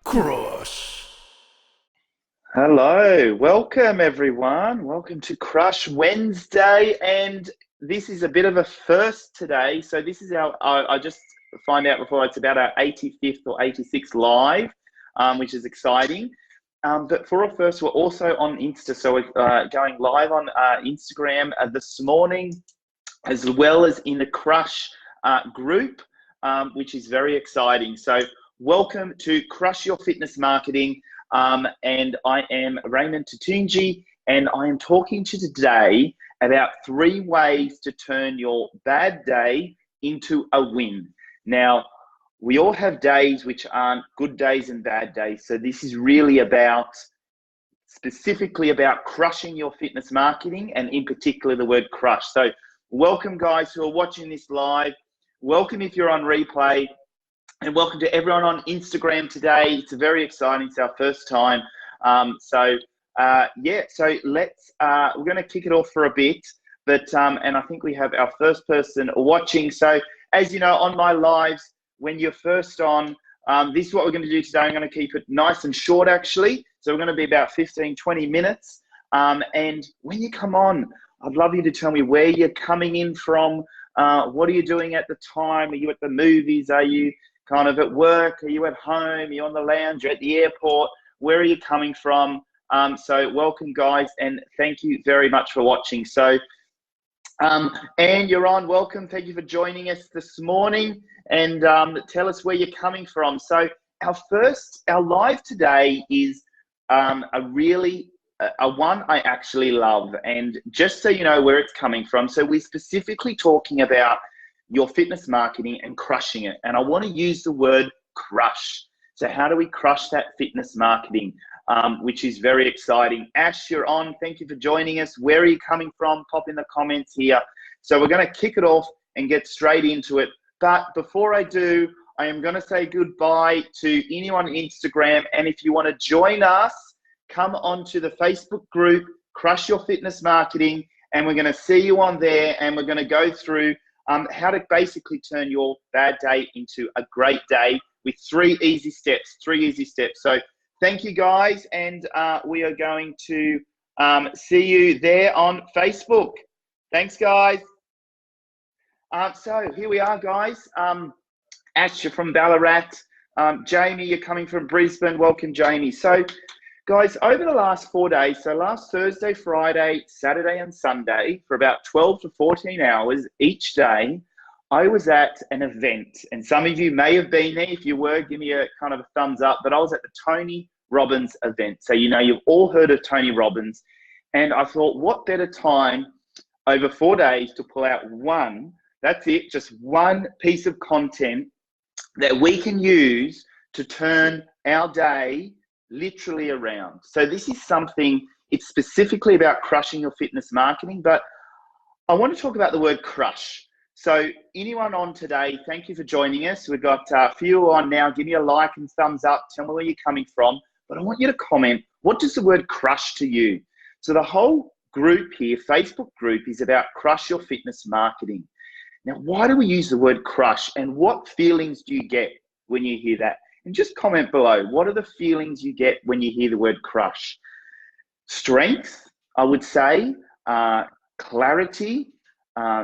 Crush. Hello, welcome everyone. Welcome to Crush Wednesday, and this is a bit of a first today. So this is I just find out before it's about our 85th or 86th live, which is exciting. But for our first, we're also on Insta, so we're going live on Instagram this morning, as well as in the Crush group, which is very exciting. So welcome to Crush Your Fitness Marketing. And I am Raymond Tutungi, and I am talking to you today about 3 ways to turn your bad day into a win. Now, we all have days which aren't good days and bad days. So this is really specifically about crushing your fitness marketing, and in particular the word crush. So welcome guys who are watching this live. Welcome if you're on replay. And welcome to everyone on Instagram today. It's very exciting. It's our first time. So let's, we're going to kick it off for a bit. But, and I think we have our first person watching. So as you know, on my lives, when you're first on, this is what we're going to do today. I'm going to keep it nice and short, actually. So we're going to be about 15, 20 minutes. And when you come on, I'd love you to tell me where you're coming in from. What are you doing at the time? Are you at the movies? Are you kind of at work? Are you at home? Are you on the lounge? You're at the airport? Where are you coming from? So welcome guys, and thank you very much for watching. So, and you're on, welcome. Thank you for joining us this morning, and tell us where you're coming from. So our live today is a one I actually love, and just so you know where it's coming from. So we're specifically talking about your fitness marketing and crushing it. And I want to use the word crush. So how do we crush that fitness marketing, which is very exciting. Ash, you're on. Thank you for joining us. Where are you coming from? Pop in the comments here. So we're going to kick it off and get straight into it. But before I do, I am going to say goodbye to anyone on Instagram. And if you want to join us, come onto the Facebook group, Crush Your Fitness Marketing. And we're going to see you on there, and we're going to go through how to basically turn your bad day into a great day with 3 easy steps. So thank you guys, and we are going to see you there on Facebook. Thanks guys. So here we are guys. Ash, you're from Ballarat. Jamie, you're coming from Brisbane. Welcome Jamie. So guys, over the last 4 days, so last Thursday, Friday, Saturday, and Sunday, for about 12 to 14 hours each day, I was at an event. And some of you may have been there. If you were, give me a kind of a thumbs up. But I was at the Tony Robbins event. So, you know, you've all heard of Tony Robbins. And I thought, what better time over 4 days to pull out just one piece of content that we can use to turn our day literally around. So this is something, it's specifically about crushing your fitness marketing, but I want to talk about the word crush. So anyone on today, thank you for joining us. We've got a few on now. Give me a like and thumbs up. Tell me where you're coming from, but I want you to comment, what does the word crush to you? So the whole group here, Facebook group, is about crush your fitness marketing. Now, why do we use the word crush, and what feelings do you get when you hear that? And just comment below, what are the feelings you get when you hear the word crush? Strength, I would say, clarity,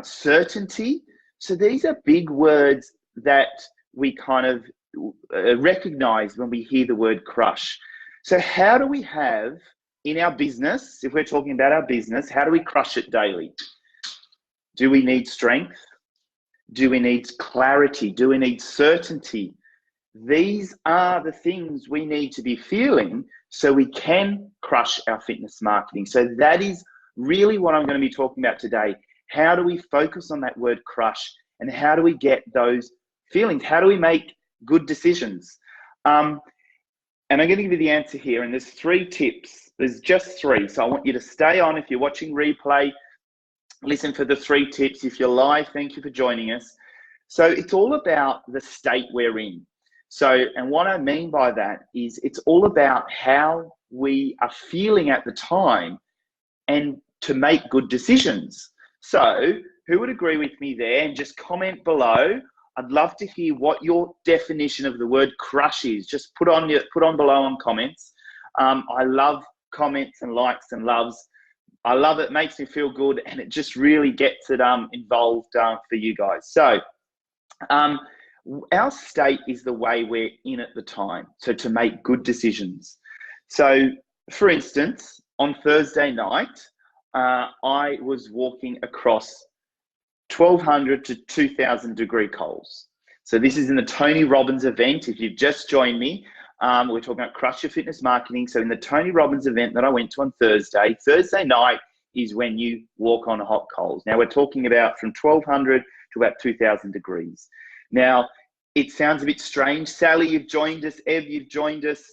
certainty. So these are big words that we kind of recognize when we hear the word crush. So how do we have in our business, if we're talking about our business, how do we crush it daily? Do we need strength? Do we need clarity? Do we need certainty? These are the things we need to be feeling so we can crush our fitness marketing. So that is really what I'm going to be talking about today. How do we focus on that word crush, and how do we get those feelings? How do we make good decisions? And I'm going to give you the answer here, and there's 3 tips. There's just 3. So I want you to stay on. If you're watching replay, listen for the 3 tips. If you're live, thank you for joining us. So it's all about the state we're in. So, and what I mean by that is it's all about how we are feeling at the time and to make good decisions. So who would agree with me there? And just comment below, I'd love to hear what your definition of the word crush is. Just put on below on comments. I love comments and likes and loves. I love it. Makes me feel good, and it just really gets it involved for you guys. So our state is the way we're in at the time. So to make good decisions. So for instance, on Thursday night, I was walking across 1,200 to 2,000 degree coals. So this is in the Tony Robbins event. If you've just joined me, we're talking about Crush Your Fitness Marketing. So in the Tony Robbins event that I went to on Thursday night is when you walk on hot coals. Now we're talking about from 1,200 to about 2,000 degrees. Now, it sounds a bit strange. Sally, you've joined us. Ev, you've joined us.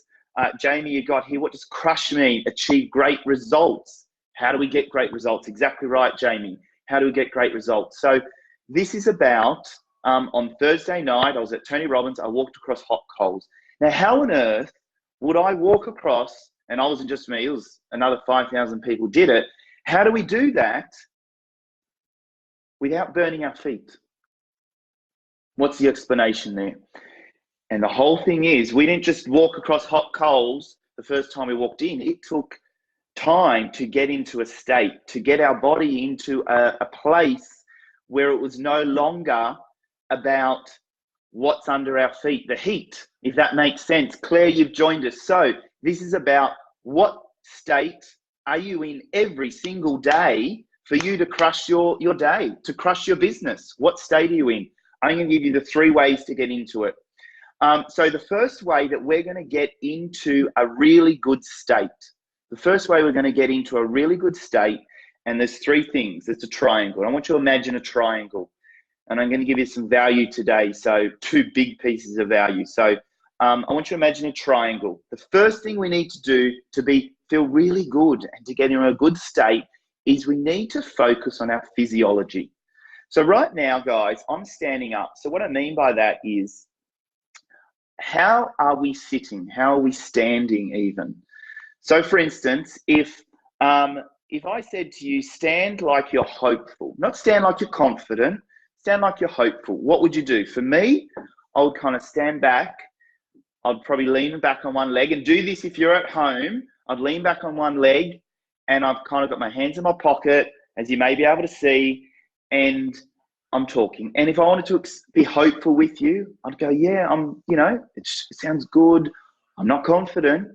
Jamie, you got here. What does crush mean? Achieve great results. How do we get great results? Exactly right, Jamie. How do we get great results? So this is about, on Thursday night, I was at Tony Robbins. I walked across hot coals. Now, how on earth would I walk across, and I wasn't just me, it was another 5,000 people did it. How do we do that without burning our feet? What's the explanation there? And the whole thing is, we didn't just walk across hot coals the first time we walked in. It took time to get into a state, to get our body into a place where it was no longer about what's under our feet, the heat, if that makes sense. Claire, you've joined us. So this is about what state are you in every single day for you to crush your day, to crush your business. What state are you in? I'm going to give you the 3 ways to get into it. So the first way that we're going to get into a really good state, the first way we're going to get into a really good state, and there's 3 things. It's a triangle. I want you to imagine a triangle, and I'm going to give you some value today. So 2 big pieces of value. So I want you to imagine a triangle. The first thing we need to do to feel really good and to get in a good state is we need to focus on our physiology. So right now, guys, I'm standing up. So what I mean by that is, how are we sitting? How are we standing even? So for instance, if I said to you, stand like you're hopeful, not stand like you're confident, stand like you're hopeful, what would you do? For me, I would kind of stand back. I'd probably lean back on one leg, and do this if you're at home. I'd lean back on one leg, and I've kind of got my hands in my pocket, as you may be able to see, and I'm talking. And if I wanted to be hopeful with you, I'd go, yeah, it sounds good. I'm not confident.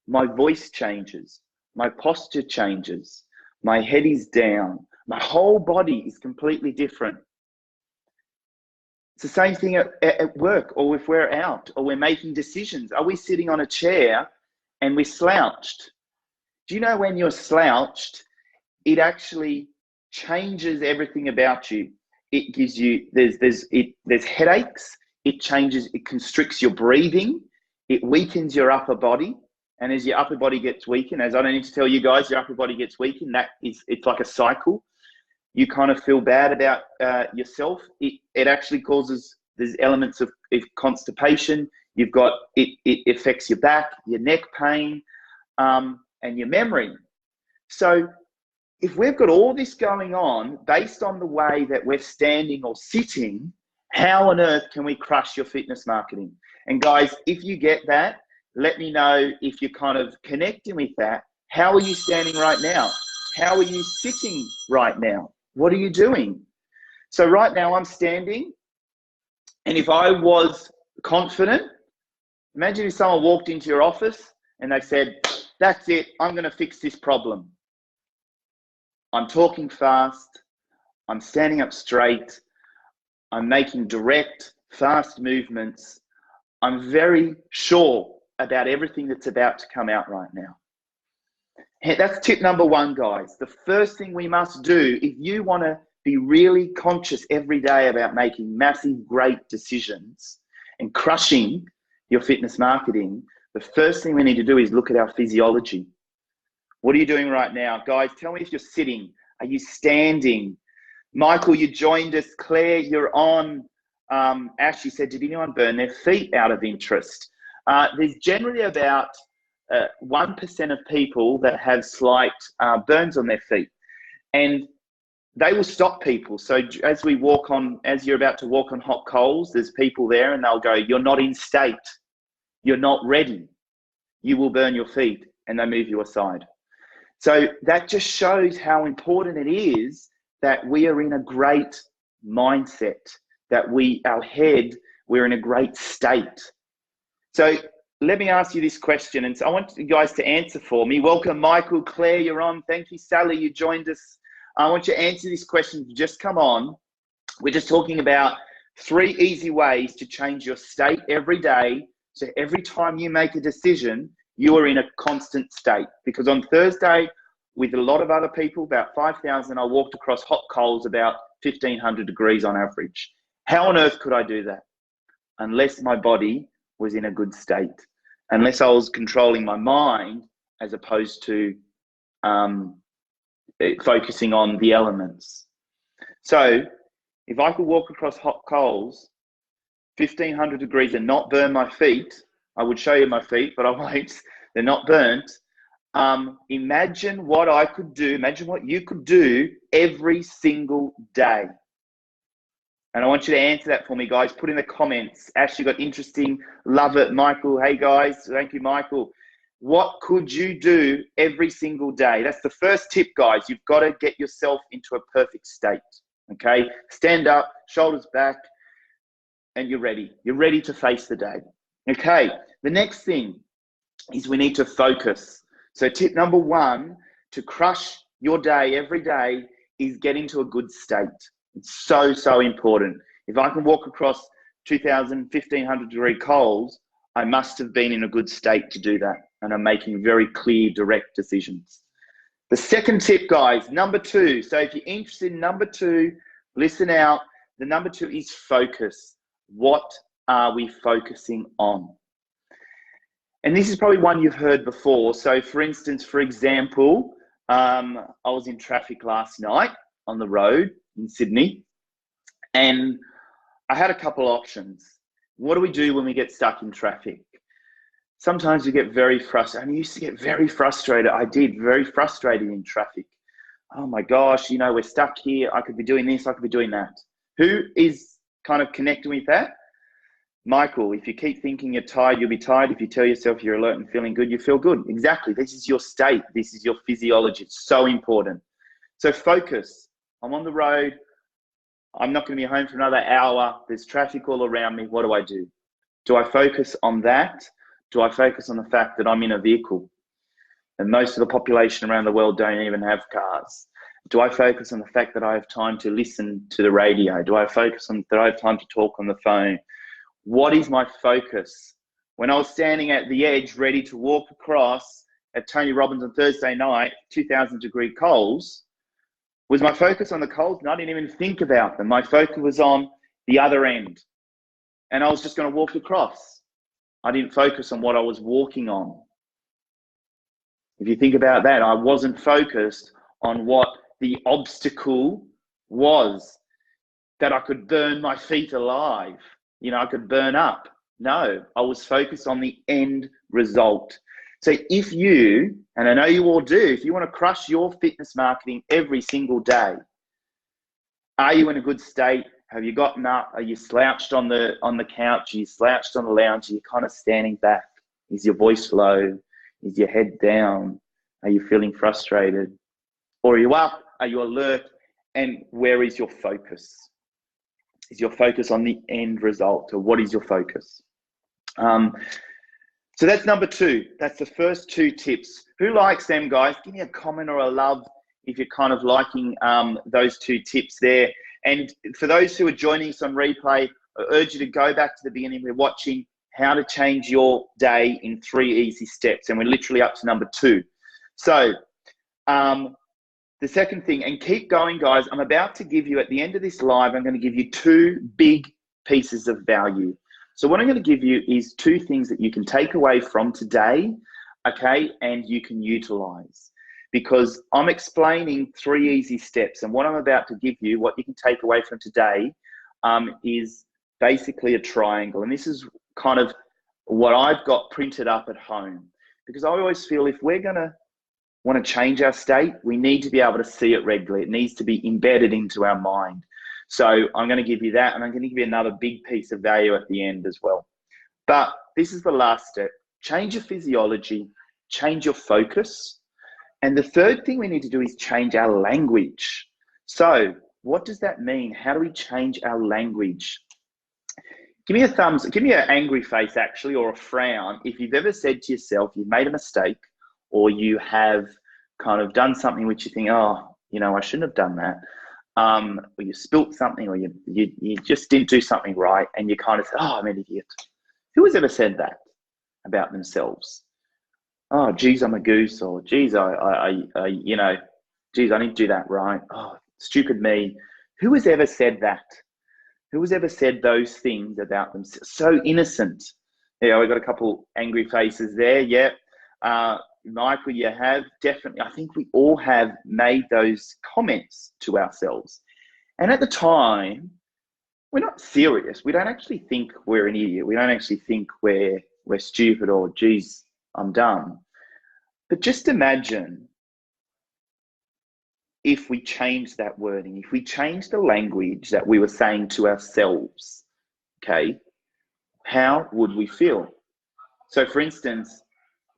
My voice changes. My posture changes. My head is down. My whole body is completely different. It's the same thing at work, or if we're out, or we're making decisions. Are we sitting on a chair and we're slouched? Do you know when you're slouched, it actually changes everything about you. It gives you, there's headaches, it constricts your breathing, it weakens your upper body. And as your upper body gets weakened, as I don't need to tell you guys, your upper body gets weakened, it's like a cycle. You kind of feel bad about yourself. It actually causes, there's elements of constipation. You've got, it affects your back, your neck pain, and your memory. So if we've got all this going on based on the way that we're standing or sitting, how on earth can we crush your fitness marketing? And guys, if you get that, let me know if you're kind of connecting with that. How are you standing right now? How are you sitting right now? What are you doing? So right now I'm standing, and if I was confident, imagine if someone walked into your office and they said, that's it, I'm going to fix this problem. I'm talking fast, I'm standing up straight, I'm making direct, fast movements. I'm very sure about everything that's about to come out right now. That's tip number 1, guys. The first thing we must do, if you want to be really conscious every day about making massive, great decisions and crushing your fitness marketing, the first thing we need to do is look at our physiology. What are you doing right now? Guys, tell me if you're sitting. Are you standing? Michael, you joined us. Claire, you're on. Ashley said, did anyone burn their feet out of interest? There's generally about 1% of people that have slight burns on their feet. And they will stop people. So as you're about to walk on hot coals, there's people there and they'll go, "You're not in state. You're not ready. You will burn your feet," and they move you aside. So that just shows how important it is that we are in a great mindset, that our head, we're in a great state. So let me ask you this question, and so I want you guys to answer for me. Welcome, Michael, Claire, you're on. Thank you, Sally, you joined us. I want you to answer this question. Just come on. We're just talking about 3 easy ways to change your state every day. So every time you make a decision, you are in a constant state. Because on Thursday, with a lot of other people, about 5,000, I walked across hot coals about 1,500 degrees on average. How on earth could I do that? Unless my body was in a good state, unless I was controlling my mind as opposed to focusing on the elements. So if I could walk across hot coals, 1,500 degrees, and not burn my feet, I would show you my feet, but I won't. They're not burnt. Imagine what I could do. Imagine what you could do every single day. And I want you to answer that for me, guys. Put in the comments. Ashley got interesting. Love it. Michael, hey, guys. Thank you, Michael. What could you do every single day? That's the first tip, guys. You've got to get yourself into a perfect state, okay? Stand up, shoulders back, and you're ready. You're ready to face the day, okay? The next thing is we need to focus. So tip number 1 to crush your day every day is get into a good state. It's so, so important. If I can walk across 2,000, 1,500 degree coals, I must have been in a good state to do that. And I'm making very clear, direct decisions. The second tip, guys, number 2. So if you're interested in number 2, listen out. The number 2 is focus. What are we focusing on? And this is probably one you've heard before. So for instance, for example, I was in traffic last night on the road in Sydney, and I had a couple options. What do we do when we get stuck in traffic? Sometimes you get very frustrated. I used to get very frustrated. I did, very frustrated in traffic. Oh my gosh, you know, we're stuck here. I could be doing this, I could be doing that. Who is kind of connecting with that? Michael, if you keep thinking you're tired, you'll be tired. If you tell yourself you're alert and feeling good, you feel good. Exactly. This is your state. This is your physiology. It's so important. So focus. I'm on the road. I'm not going to be home for another hour. There's traffic all around me. What do I do? Do I focus on that? Do I focus on the fact that I'm in a vehicle and most of the population around the world don't even have cars? Do I focus on the fact that I have time to listen to the radio? Do I focus on that I have time to talk on the phone? What is my focus? When I was standing at the edge, ready to walk across at Tony Robbins on Thursday night, 2,000 degree coals, was my focus on the coals? No, I didn't even think about them. My focus was on the other end. And I was just going to walk across. I didn't focus on what I was walking on. If you think about that, I wasn't focused on what the obstacle was, that I could burn my feet alive. You know, I could burn up. No, I was focused on the end result. So if you, and I know you all do, if you want to crush your fitness marketing every single day, are you in a good state? Have you gotten up? Are you slouched on the couch? Are you slouched on the lounge? Are you kind of standing back? Is your voice low? Is your head down? Are you feeling frustrated? Or are you up? Are you alert? And where is your focus? Is your focus on the end result, or what is your focus? So that's number 2. That's the first 2 tips. Who likes them, guys? Give me a comment or a love if you're kind of liking those 2 tips there. And for those who are joining us on replay, I urge you to go back to the beginning. We're watching how to change your day in 3 easy steps, and we're literally up to number 2. So the second thing, and keep going, guys, I'm about to give you, at the end of this live, I'm going to give you 2 big pieces of value. So what I'm going to give you is 2 things that you can take away from today, okay, and you can utilize. Because I'm explaining 3 easy steps, and what I'm about to give you, what you can take away from today, is basically a triangle. And this is kind of what I've got printed up at home. Because I always feel if we're going to want to change our state, we need to be able to see it regularly. It needs to be embedded into our mind. So I'm going to give you that, and I'm going to give you another big piece of value at the end as well. But this is the last step. Change your physiology, change your focus. And the third thing we need to do is change our language. So what does that mean? How do we change our language? Give me a give me an angry face actually, or a frown, if you've ever said to yourself, you've made a mistake, or you have kind of done something which you think, oh, you know, I shouldn't have done that. Or you spilt something, or you just didn't do something right, and you kind of say, oh, I'm an idiot. Who has ever said that about themselves? Oh, geez, I'm a goose, or geez, you know, geez, I didn't do that right. Oh, stupid me. Who has ever said that? Who has ever said those things about themselves? So innocent. Yeah, we've got a couple angry faces there. Yeah. Michael, you have definitely, I think we all have made those comments to ourselves. And at the time, we're not serious. We don't actually think we're an idiot. We don't actually think we're stupid, or geez, I'm dumb. But just imagine if we change that wording, if we change the language that we were saying to ourselves, okay, how would we feel? So for instance,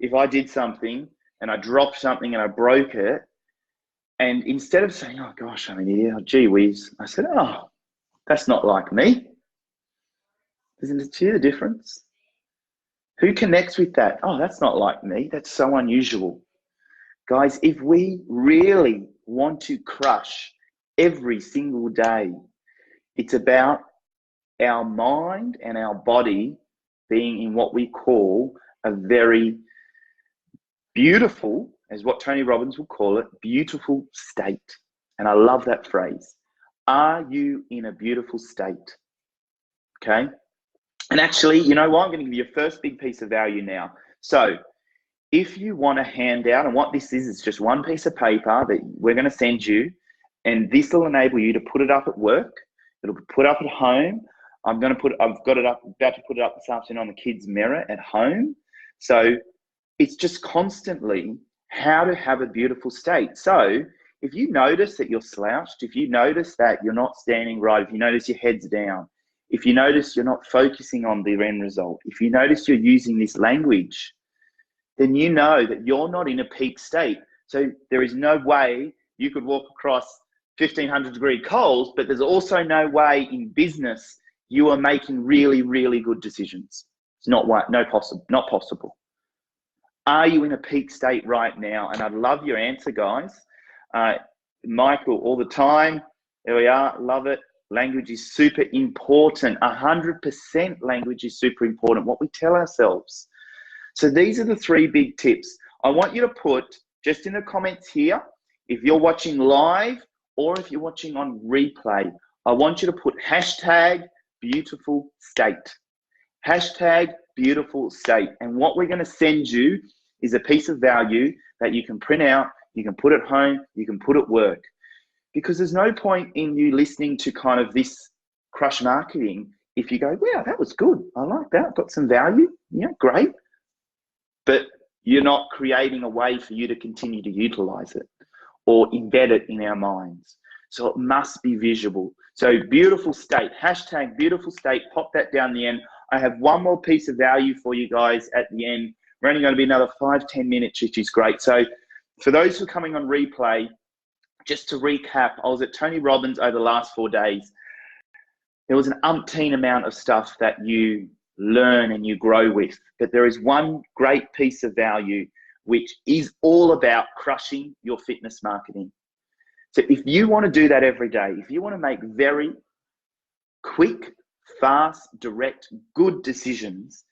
if I did something and I dropped something and I broke it, and instead of saying, oh gosh, I'm an idiot, oh, gee whiz, I said, oh, that's not like me. Isn't it see the difference? Who connects with that? Oh, that's not like me. That's so unusual. Guys, if we really want to crush every single day, it's about our mind and our body being in what we call a very beautiful, as what Tony Robbins will call it, beautiful state. And I love that phrase. Are you in a beautiful state? Okay. And actually, you know what? I'm going to give you your first big piece of value now. So if you want a handout, and what this is just one piece of paper that we're going to send you, and this will enable you to put it up at work. It'll be put up at home. I've got it up, about to put it up this afternoon on the kids' mirror at home. So it's just constantly how to have a beautiful state. So if you notice that you're slouched, if you notice that you're not standing right, if you notice your head's down, if you notice you're not focusing on the end result, if you notice you're using this language, then you know that you're not in a peak state. So there is no way you could walk across 1500-degree coals, but there's also no way in business you are making really, really good decisions. It's not possible. Are you in a peak state right now? And I'd love your answer, guys. Michael, all the time. There we are. Love it. Language is super important. 100% language is super important. What we tell ourselves. So these are the 3 big tips. I want you to put just in the comments here, if you're watching live or if you're watching on replay, I want you to put hashtag beautiful state. Hashtag beautiful state. And what we're going to send you is a piece of value that you can print out, you can put at home, you can put at work. Because there's no point in you listening to kind of this crush marketing if you go, wow, that was good. I like that. Got some value. Yeah, great. But you're not creating a way for you to continue to utilize it or embed it in our minds. So it must be visual. So beautiful state, hashtag beautiful state, pop that down the end. I have one more piece of value for you guys at the end. We're only going to be another 5-10 minutes, which is great. So for those who are coming on replay, just to recap, I was at Tony Robbins over the last 4 days. There was an umpteen amount of stuff that you learn and you grow with, but there is one great piece of value which is all about crushing your fitness marketing. So if you want to do that every day, if you want to make very quick, fast, direct, good decisions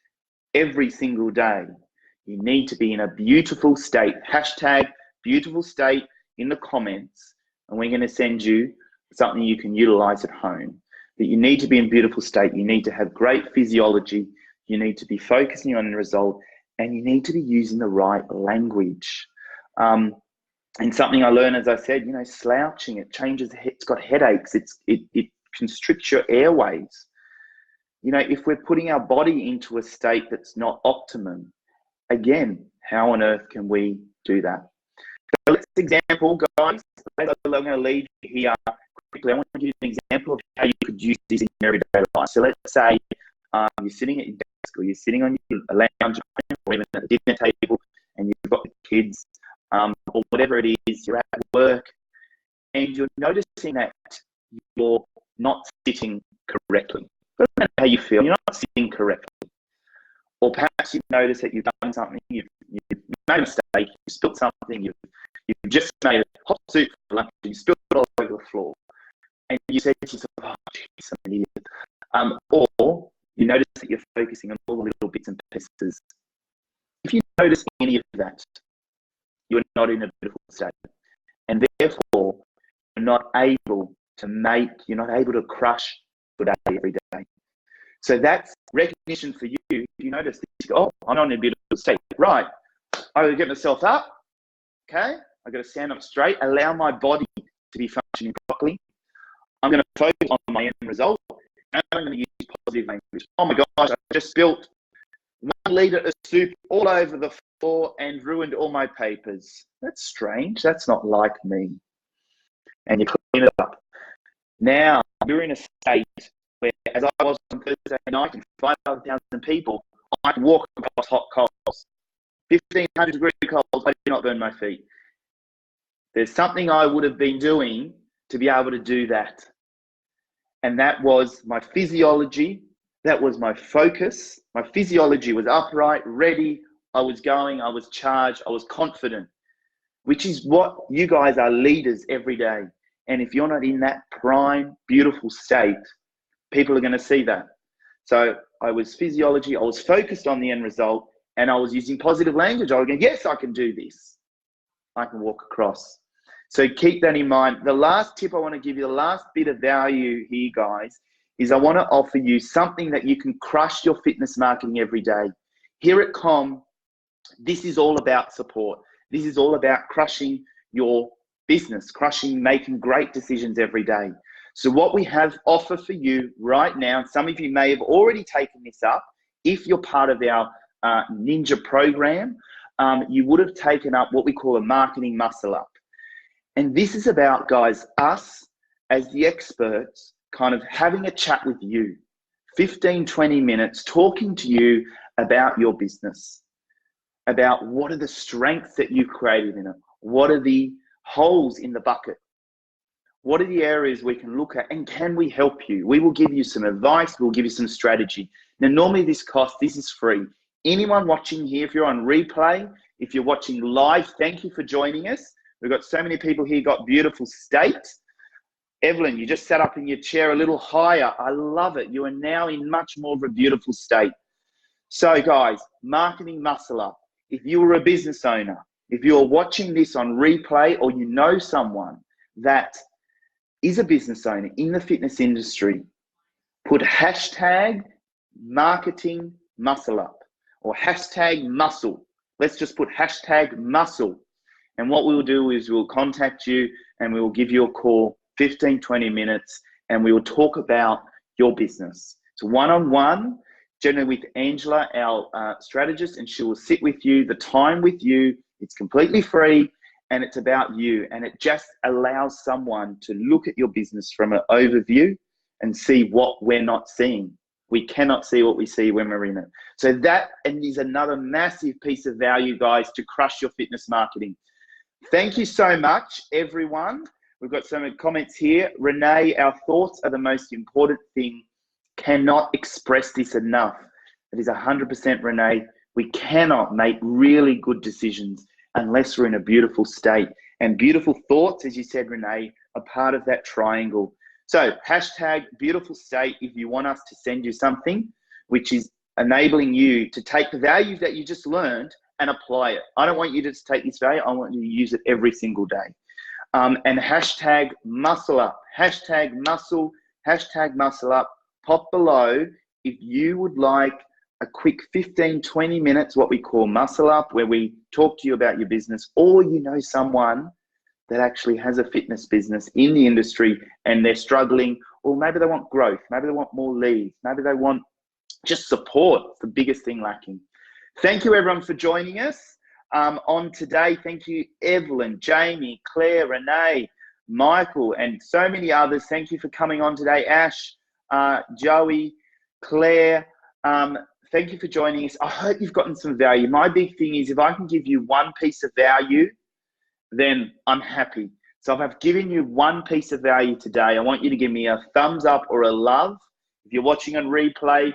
every single day, you need to be in a beautiful state. Hashtag beautiful state in the comments, and we're going to send you something you can utilize at home. That you need to be in beautiful state. You need to have great physiology. You need to be focusing on the result, and you need to be using the right language. And something I learned, as I said, you know, slouching, it changes, it's got headaches. It constricts your airways. You know, if we're putting our body into a state that's not optimum, again, how on earth can we do that? So let's example, guys. I'm going to lead you here quickly. I want to give you an example of how you could use this in your everyday life. So let's say you're sitting at your desk, or you're sitting on your lounge, or even at the dinner table, and you've got the kids, or whatever it is, you're at work, and you're noticing that you're not sitting correctly. Doesn't matter how you feel, you're not sitting correctly. Or perhaps you notice that you've done something, you've made a mistake, you spilled something, you've just made a hot soup for lunch, and you spilled it all over the floor. And you say to yourself, oh, geez, I'm an idiot. Or you notice that you're focusing on all the little bits and pieces. If you notice any of that, you're not in a beautiful state. And therefore, you're not able to crush your day every day. So that's recognition for you. If you notice this, you go, oh, I'm not in a beautiful state. Right, I got to get myself up. Okay, I got to stand up straight, allow my body to be functioning properly. I'm going to focus on my end result, and I'm going to use positive language. Oh my gosh, I just spilt 1 litre of soup all over the floor and ruined all my papers. That's strange. That's not like me. And you clean it up. Now, you're in a state where, as I was on Thursday night, and 5,000 people, I can walk across hot coals. 1,500 degree coals, I do not burn my feet. There's something I would have been doing to be able to do that. And that was my physiology. That was my focus. My physiology was upright, ready. I was going, I was charged, I was confident, which is what you guys are, leaders every day. And if you're not in that prime, beautiful state, people are going to see that. So I was physiology, I was focused on the end result, and I was using positive language. I was going, yes, I can do this. I can walk across. So keep that in mind. The last tip I want to give you, the last bit of value here, guys, is I want to offer you something that you can crush your fitness marketing every day. Here at COM, this is all about support. This is all about crushing your business, making great decisions every day. So what we have offer for you right now, and some of you may have already taken this up, if you're part of our Ninja program, you would have taken up what we call a marketing muscle up. And this is about, guys, us as the experts kind of having a chat with you, 15, 20 minutes, talking to you about your business, about what are the strengths that you've created in it, what are the holes in the bucket, what are the areas we can look at, and can we help you? We will give you some advice, we'll give you some strategy. Now, normally this is free. Anyone watching here, if you're on replay, if you're watching live, thank you for joining us. We've got so many people here, got beautiful state. Evelyn, you just sat up in your chair a little higher. I love it. You are now in much more of a beautiful state. So guys, marketing muscle up. If you were a business owner, if you're watching this on replay, or you know someone that is a business owner in the fitness industry, put hashtag marketing muscle up or hashtag muscle. Let's just put hashtag muscle. And what we will do is we'll contact you and we will give you a call, 15, 20 minutes, and we will talk about your business. So one-on-one, generally with Angela, our strategist, and she will sit with you, the time with you. It's completely free, and it's about you. And it just allows someone to look at your business from an overview and see what we're not seeing. We cannot see what we see when we're in it. So that is another massive piece of value, guys, to crush your fitness marketing. Thank you so much, everyone. We've got some comments here. Renee, our thoughts are the most important thing. Cannot express this enough. It is 100% Renee. We cannot make really good decisions unless we're in a beautiful state. And beautiful thoughts, as you said, Renee, are part of that triangle. So hashtag beautiful state if you want us to send you something which is enabling you to take the value that you just learned and apply it. I don't want you to just take this value. I want you to use it every single day. And hashtag muscle up, hashtag muscle up. Pop below if you would like a quick 15, 20 minutes, what we call muscle up, where we talk to you about your business, or you know someone that actually has a fitness business in the industry and they're struggling, or maybe they want growth, maybe they want more leads, maybe they want just support. It's the biggest thing lacking. Thank you everyone for joining us. on today. Thank you, Evelyn, Jamie, Claire, Renee, Michael, and so many others. Thank you for coming on today. Ash, Joey, Claire, thank you for joining us. I hope you've gotten some value. My big thing is if I can give you one piece of value, then I'm happy. So if I've given you one piece of value today, I want you to give me a thumbs up or a love. If you're watching on replay,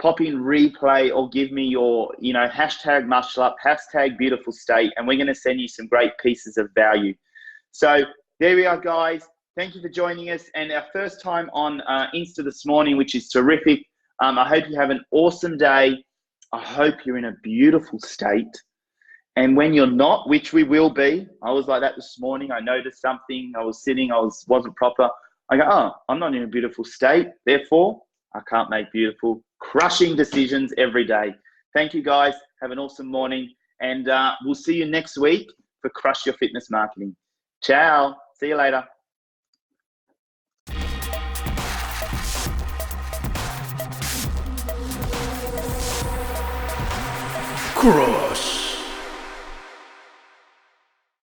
pop in replay or give me your, hashtag muscle up, hashtag beautiful state, and we're going to send you some great pieces of value. So there we are, guys. Thank you for joining us. And our first time on Insta this morning, which is terrific. I hope you have an awesome day. I hope you're in a beautiful state. And when you're not, which we will be, I was like that this morning. I noticed something. I was sitting. Wasn't proper. I go, oh, I'm not in a beautiful state. Therefore, I can't make beautiful, crushing decisions every day. Thank you, guys. Have an awesome morning. And we'll see you next week for Crush Your Fitness Marketing. Ciao. See you later. Crush